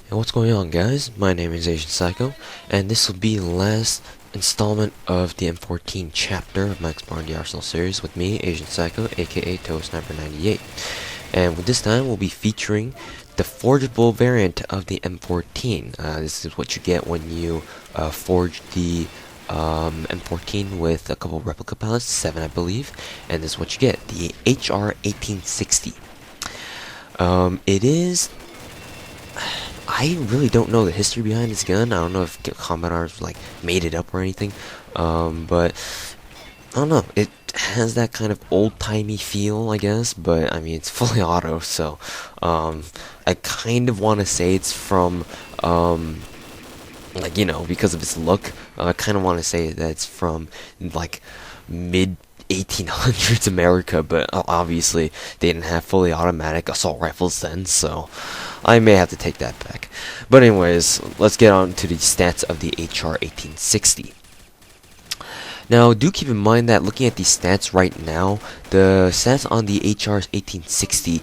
Hey, what's going on, guys? My name is Asian Psycho, and this will be the last installment of the M14 chapter of my Exploring the Arsenal series with me, Asian Psycho, aka Toe Sniper 98. And with this time, we'll be featuring the forgeable variant of the M14. This is what you get when you forge the M14 with a couple of replica pallets, 7 I believe, and this is what you get, the HR1860. It is... I really don't know the history behind this gun. I don't know if combat arms like made it up or anything, but I don't know. It has that kind of old-timey feel, I guess, but I mean it's fully auto, so I kind of want to say it's from like, you know, because of its look. I kind of want to say that it's from like mid 1800s America, but obviously they didn't have fully automatic assault rifles then, so I may have to take that back. But anyways, let's get on to the stats of the HR1860. Now, do keep in mind that looking at these stats right now, the stats on the HR1860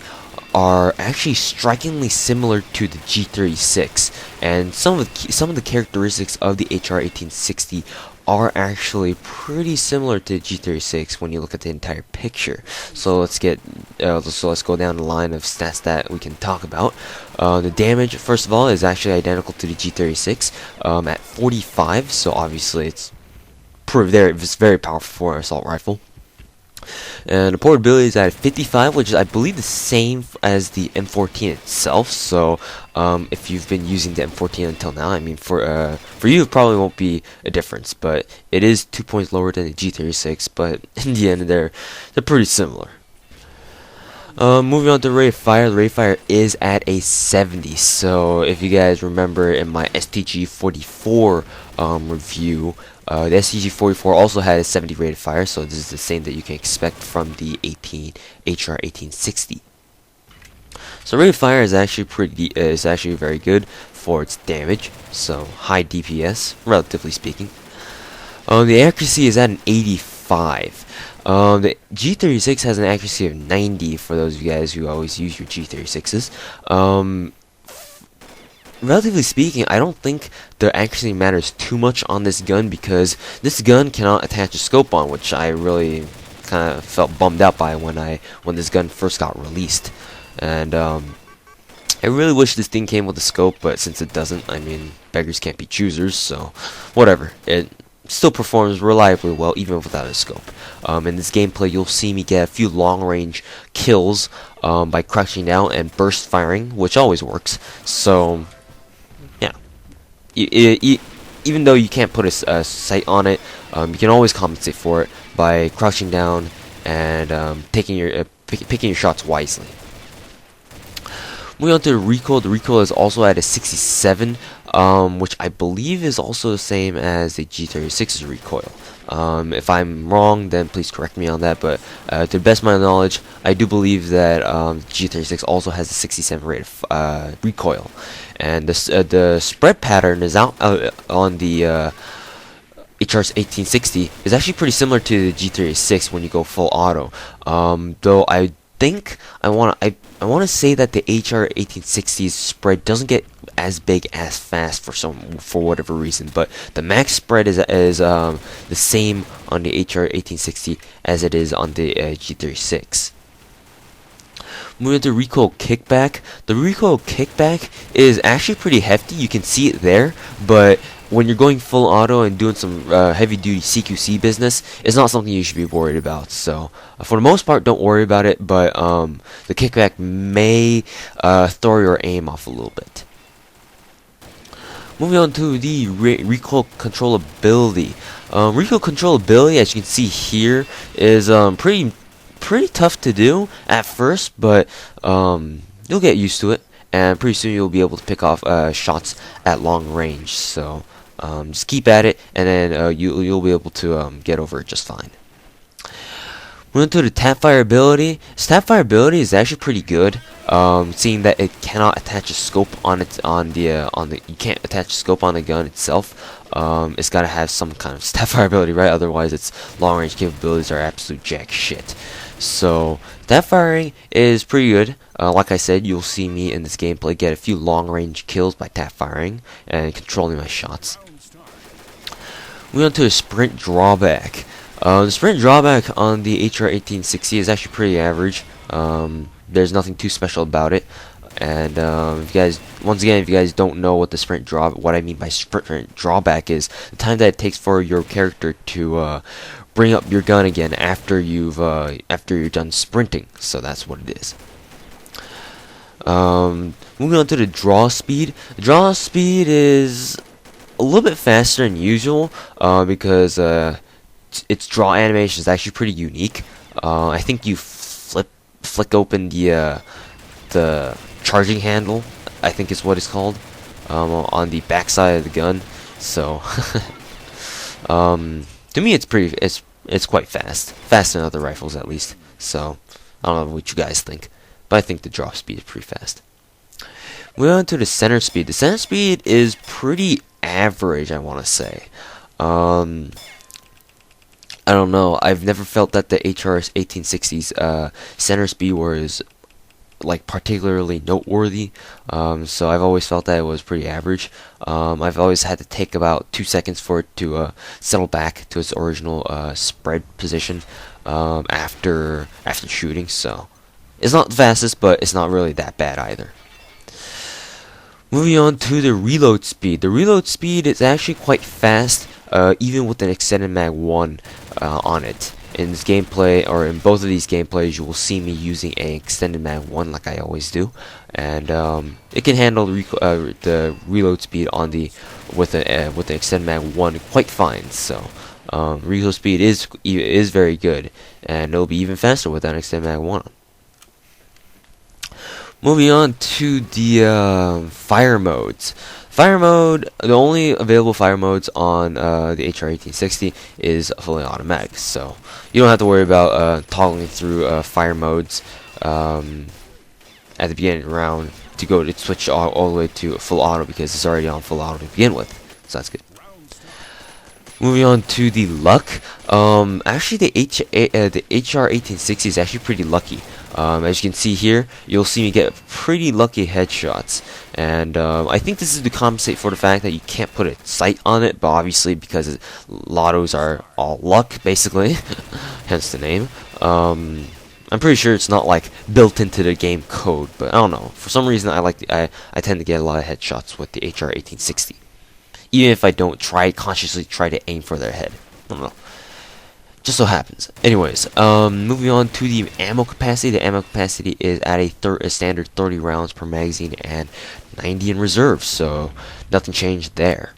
are actually strikingly similar to the G36, and some of the characteristics of the HR1860 are actually pretty similar to G36 when you look at the entire picture. So let's go down the line of stats that we can talk about. The damage, first of all, is actually identical to the G36 at 45. So obviously it's very powerful for an assault rifle. And the portability is at 55, which is, I believe, the same as the M14 itself. So, if you've been using the M14 until now, I mean, for you, it probably won't be a difference, but it is 2 points lower than the G36. But in the end, they're pretty similar. Moving on to rate of fire, the rate of fire is at a 70. So, if you guys remember in my STG-44 review, the STG-44 also had a 70 rate of fire, so this is the same that you can expect from the HR1860. So rate of fire is actually very good for its damage, so high DPS, relatively speaking. The accuracy is at an 85. The G36 has an accuracy of 90 for those of you guys who always use your G36s. Relatively speaking, I don't think the accuracy matters too much on this gun because this gun cannot attach a scope on, which I really kind of felt bummed out by when this gun first got released. And I really wish this thing came with a scope, but since it doesn't, I mean, beggars can't be choosers, so whatever. It still performs reliably well even without a scope. In this gameplay, you'll see me get a few long-range kills by crouching down and burst firing, which always works. So even though you can't put a sight on it, you can always compensate for it by crouching down and picking your shots wisely. Moving on to the recoil. The recoil is also at a 67, which I believe is also the same as the G36's recoil. If I'm wrong, then please correct me on that, but to the best of my knowledge, I do believe that G36 also has a 67 rate of recoil. And the spread pattern is out on the HR1860 is actually pretty similar to the G36 when you go full auto. Though I think I want to say that the HR1860's spread doesn't get as big as fast for whatever reason, but the max spread is the same on the HR1860 as it is on the G36. Moving to Recoil Kickback. The Recoil Kickback is actually pretty hefty. You can see it there, but when you're going full auto and doing some heavy-duty CQC business, it's not something you should be worried about. So, for the most part, don't worry about it, but the kickback may throw your aim off a little bit. Moving on to the Recoil Controlability. Recoil Controlability, as you can see here, is pretty tough to do at first, but you'll get used to it, and pretty soon you'll be able to pick off shots at long range. So just keep at it, and then you'll be able to get over it just fine. Moving to the Tapfire ability. Tapfire ability is actually pretty good. Seeing that it cannot attach a scope you can't attach a scope on the gun itself. It's gotta have some kind of Tapfire ability, right? Otherwise, its long range capabilities are absolute jack shit. So that firing is pretty good. Like I said, you'll see me in this gameplay get a few long-range kills by tap firing and controlling my shots. Moving on to the sprint drawback. The sprint drawback on the HR1860 is actually pretty average. There's nothing too special about it. And if you guys, once again, if you guys don't know what the what I mean by sprint drawback is, the time that it takes for your character to bring up your gun again after you're done sprinting. So that's what it is. Moving on to the draw speed. The draw speed is a little bit faster than usual because its draw animation is actually pretty unique. I think you flick open the charging handle, I think is what it's called, on the backside of the gun. So to me it's quite fast, faster than other rifles at least. So I don't know what you guys think, but I think the draw speed is pretty fast. Moving on to the center speed. The center speed is pretty average, I want to say. I don't know. I've never felt that the HR1860's center speed was like particularly noteworthy. So I've always felt that it was pretty average. I've always had to take about 2 seconds for it to settle back to its original spread position after shooting. So it's not the fastest, but it's not really that bad either. Moving on to the reload speed. The reload speed is actually quite fast, even with an extended mag 1 on it. In this gameplay, or in both of these gameplays, you will see me using an extended mag 1 like I always do, and it can handle the reload speed on with an extended mag 1 quite fine. So reload speed is very good, and it'll be even faster with an extended mag 1. Moving on to the fire modes. Fire mode, the only available fire modes on the HR1860 is fully automatic, so you don't have to worry about toggling through fire modes at the beginning of the round to switch all the way to full auto, because it's already on full auto to begin with, so that's good. Moving on to the luck. Actually, the HR1860 is actually pretty lucky. As you can see here, you'll see me get pretty lucky headshots, and I think this is to compensate for the fact that you can't put a sight on it, but obviously because lottos are all luck, basically, hence the name. I'm pretty sure it's not like built into the game code, but I don't know. For some reason, I tend to get a lot of headshots with the HR1860. Even if I don't consciously try to aim for their head. I don't know. Just so happens. Anyways, moving on to the ammo capacity. The ammo capacity is at a standard 30 rounds per magazine and 90 in reserve, so nothing changed there.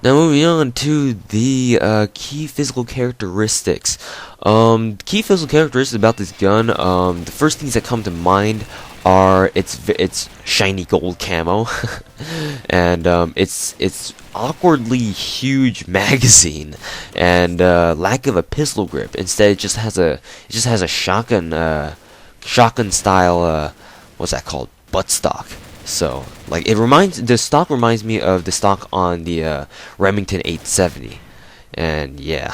Now moving on to the key physical characteristics. Key physical characteristics about this gun, the first things that come to mind are its shiny gold camo and its awkwardly huge magazine and lack of a pistol grip. Instead, it just has a shotgun style what's that called, buttstock. So like the stock reminds me of the stock on the Remington 870. And yeah,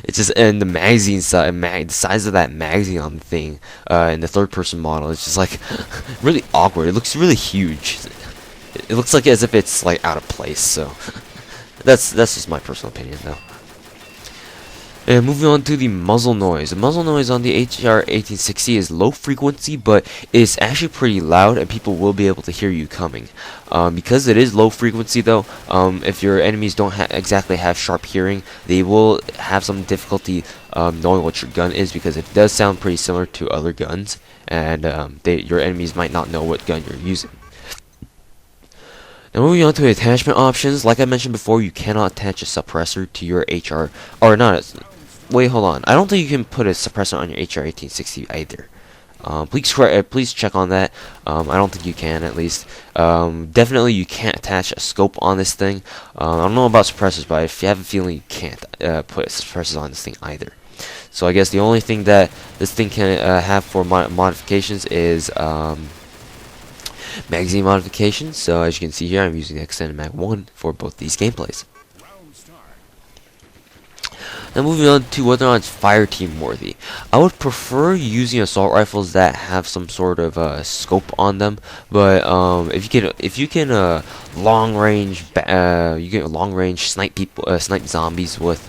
it's just, and the magazine size, the size of that magazine on the thing, in the third-person model, it's just like really awkward. It looks really huge. It looks like as if it's like out of place. So that's just my personal opinion, though. And moving on to the muzzle noise. The muzzle noise on the HR1860 is low frequency, but it's actually pretty loud, and people will be able to hear you coming. Because it is low frequency, though, if your enemies don't exactly have sharp hearing, they will have some difficulty knowing what your gun is, because it does sound pretty similar to other guns, and your enemies might not know what gun you're using. Now moving on to attachment options, like I mentioned before, you cannot attach a suppressor to your wait, hold on. I don't think you can put a suppressor on your HR1860 either. Please check on that. I don't think you can, at least. Definitely you can't attach a scope on this thing. I don't know about suppressors, but if you have a feeling, you can't put suppressors on this thing either. So I guess the only thing that this thing can have for modifications is magazine modifications. So as you can see here, I'm using the extended mag 1 for both these gameplays. Now moving on to whether or not it's fire team worthy. I would prefer using assault rifles that have some sort of scope on them, but if you can long range you get long range snipe people, snipe zombies with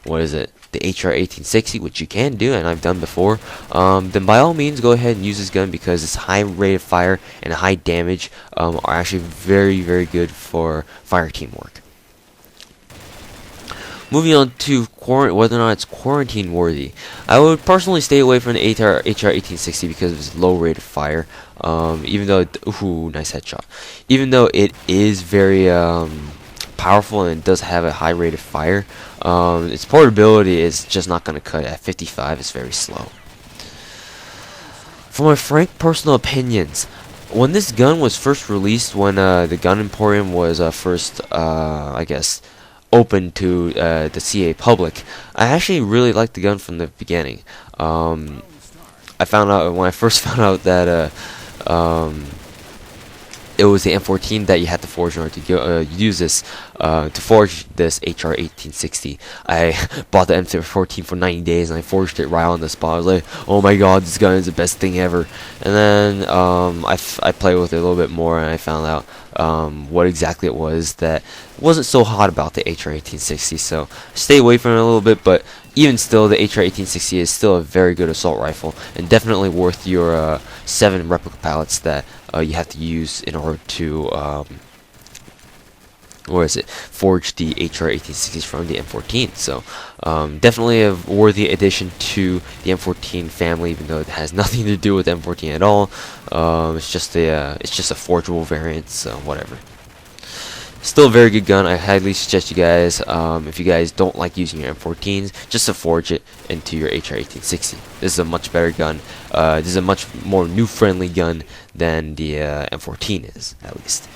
what is it? The HR1860, which you can do, and I've done before, then by all means go ahead and use this gun, because its high rate of fire and high damage are actually very, very good for fire team work. Moving on to whether or not it's quarantine worthy, I would personally stay away from the HR1860 because of its low rate of fire. Even though, ooh, nice headshot. Even though it is very powerful and it does have a high rate of fire, its portability is just not going to cut at 55. It's very slow. For my frank personal opinions, when this gun was first released, when the Gun Emporium was first, I guess, open to the CA public, I actually really liked the gun from the beginning. I found out when I first found out that it was the M14 that you had to forge in order to use this to forge this HR1860. I bought the M14 for 90 days and I forged it right on the spot. I was like, oh my god, this gun is the best thing ever. And then I played with it a little bit more, and I found out what exactly it was that wasn't so hot about the HR1860. So stay away from it a little bit, but even still, the HR1860 is still a very good assault rifle, and definitely worth your 7 replica pallets that you have to use in order to forge the HR1860s from the M14. So definitely a worthy addition to the M14 family, even though it has nothing to do with M14 at all. It's just a forgeable variant, so whatever. Still a very good gun. I highly suggest you guys, if you guys don't like using your M14s, just to forge it into your HR1860. This is a much better gun. This is a much more new-friendly gun than the M14 is, at least.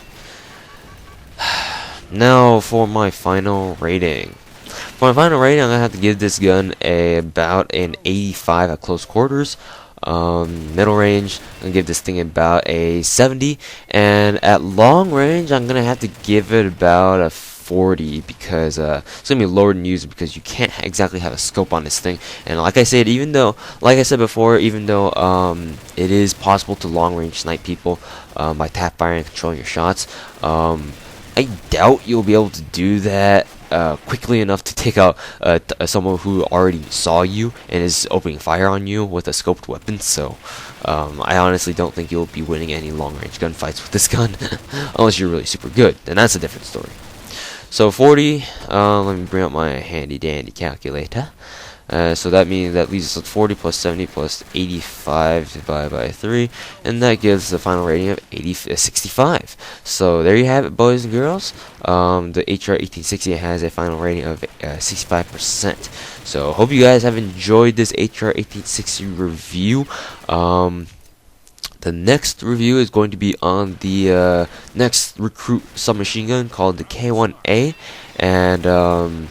Now for my final rating. For my final rating, I'm gonna have to give this gun about an 85 at close quarters. Middle range, I'm gonna give this thing about a 70, and at long range, I'm gonna have to give it about a 40, because it's gonna be lower than user, because you can't exactly have a scope on this thing. And like I said, like I said before, even though it is possible to long range snipe people by Tapfire and controlling your shots, I doubt you'll be able to do that quickly enough to take out someone who already saw you and is opening fire on you with a scoped weapon. So I honestly don't think you'll be winning any long-range gunfights with this gun, unless you're really super good. Then that's a different story. So 40. Let me bring up my handy-dandy calculator. So that means that leaves us with 40 plus 70 plus 85 divided by 3, and that gives the final rating of 65. So there you have it, boys and girls. The HR1860 has a final rating of 65%. So hope you guys have enjoyed this HR1860 review. The next review is going to be on the next recruit submachine gun called the K1A, and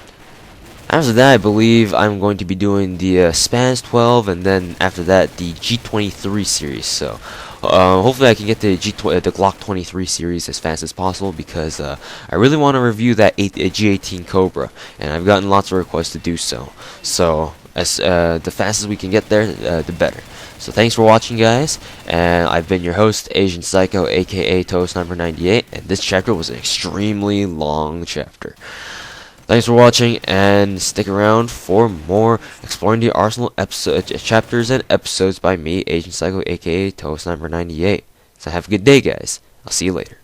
after that, I believe I'm going to be doing the Spans 12, and then after that, the G23 series. So hopefully I can get the Glock 23 series as fast as possible, because I really want to review that G18 Cobra, and I've gotten lots of requests to do so. So as the fastest we can get there, the better. So thanks for watching, guys, and I've been your host, Asian Psycho, aka ToastNumber98, and this chapter was an extremely long chapter. Thanks for watching, and stick around for more Exploring the Arsenal chapters and episodes by me, Agent Psycho, aka ToastNumber98. So have a good day, guys. I'll see you later.